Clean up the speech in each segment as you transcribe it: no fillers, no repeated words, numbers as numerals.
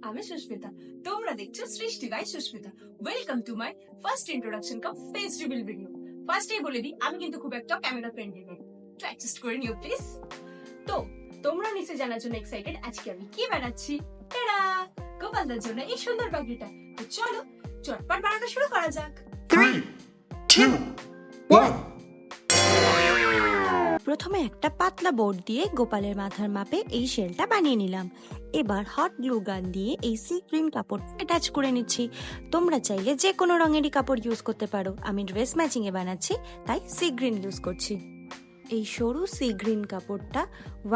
আমি সুস্মিতা। তোমরা দেখছো Srishti by Sushmita. Welcome to my first introduction cum face reveal video. ফার্স্টেই বলে দিই, আমি কিন্তু খুব একটা ক্যামেরা ফ্রেন্ডলি নই, তো অ্যাডজাস্ট করে নিও প্লিজ। তো তোমরা নিশ্চয়ই জানার জন্য এক্সাইটেড আজকে আমি কি বানাচ্ছি। টাডা! গোপালদার জন্য এই সুন্দর বাগড়িটা। তো চলো চটপট বানানো শুরু করা যাক। 3, 2, 1. প্রথমে একটা পাতলা বোর্ড দিয়ে গোপালের মাথার মাপে এই শেলটা বানিয়ে নিলাম। এবার হট গ্লু গান দিয়ে এই সি গ্রিন কাপড় অ্যাটাচ করে নিচ্ছি। তোমরা চাইলে যে কোনো রঙেরই কাপড় ইউজ করতে পারো, আমি ড্রেস ম্যাচিং এ বানাচ্ছি তাই সি গ্রিন ইউজ করছি। এই সরু সি গ্রিন কাপড়টা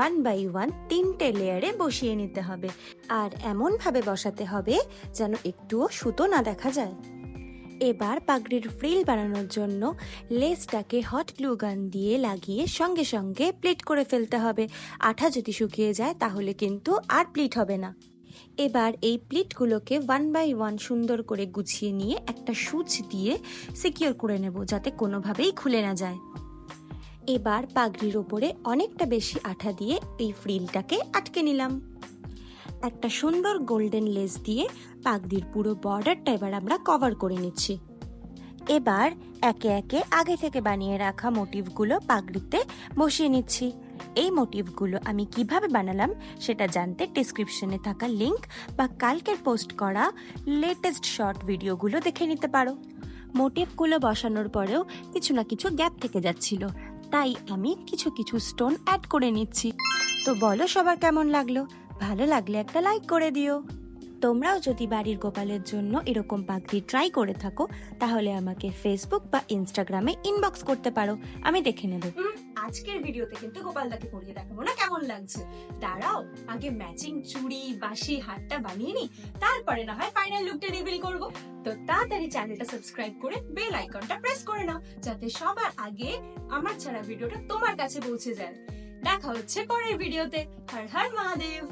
1 বাই 1 তিনটে লেয়ারে বসিয়ে নিতে হবে, আর এমন ভাবে বসাতে হবে যেন একটুও সুতো না দেখা যায়। এবার পাগড়ির ফ্রিল বানানোর জন্য লেসটাকে হট গ্লু গান দিয়ে লাগিয়ে সঙ্গে সঙ্গে প্লিট করে ফেলতে হবে। আঠা যদি শুকিয়ে যায় তাহলে কিন্তু আর প্লিট হবে না। এবার এই প্লিটগুলোকে 1 বাই 1 সুন্দর করে গুছিয়ে নিয়ে একটা সুচ দিয়ে সিকিউর করে নেব যাতে কোনোভাবেই খুলে না যায়। এবার পাগড়ির ওপরে অনেকটা বেশি আঠা দিয়ে এই ফ্রিলটাকে আটকে নিলাম। একটা সুন্দর গোল্ডেন লেস দিয়ে পাগড়ির পুরো বর্ডারটা এবার আমরা কভার করে নিচ্ছি। এবার একে একে আগে থেকে বানিয়ে রাখা মোটিভগুলো পাগড়িতে বসিয়ে নিচ্ছি। এই মোটিভগুলো আমি কিভাবে বানালাম সেটা জানতে ডেসক্রিপশনে থাকা লিংক বা কালকের পোস্ট করা লেটেস্ট শর্ট ভিডিওগুলো দেখে নিতে পারো। মোটিভগুলো বসানোর পরেও কিছু না কিছু গ্যাপ থেকে যাচ্ছিল, তাই আমি কিছু কিছু স্টোন অ্যাড করে নিচ্ছি। তো বলো সবার কেমন লাগলো? ভালো লাগলে একটা লাইক করে দিও। তোমরাও যদি বাড়ির গোপালের জন্য এরকম পাগড়ি ট্রাই করে থাকো তাহলে আমাকে ফেসবুক বা ইনস্টাগ্রামে ইনবক্স করতে পারো, আমি দেখে নেব। আজকের ভিডিওতে কিন্তু গোপালদাকে পরিয়ে দেখাবো না কেমন লাগছে। দাঁড়াও, আগে ম্যাচিং চুড়ি বাঁশি হারটা বানিয়ে নি, তারপরে না হয় ফাইনাল লুকটা রিভিল করব। তো তাড়াতাড়ি চ্যানেলটা সাবস্ক্রাইব করে বেল আইকনটা প্রেস করে নাও যাতে সবার আগে আমার ছাড়া ভিডিওটা তোমার কাছে পৌঁছে যায়। দেখা হচ্ছে পরের ভিডিওতে। হর হর মহাদেব।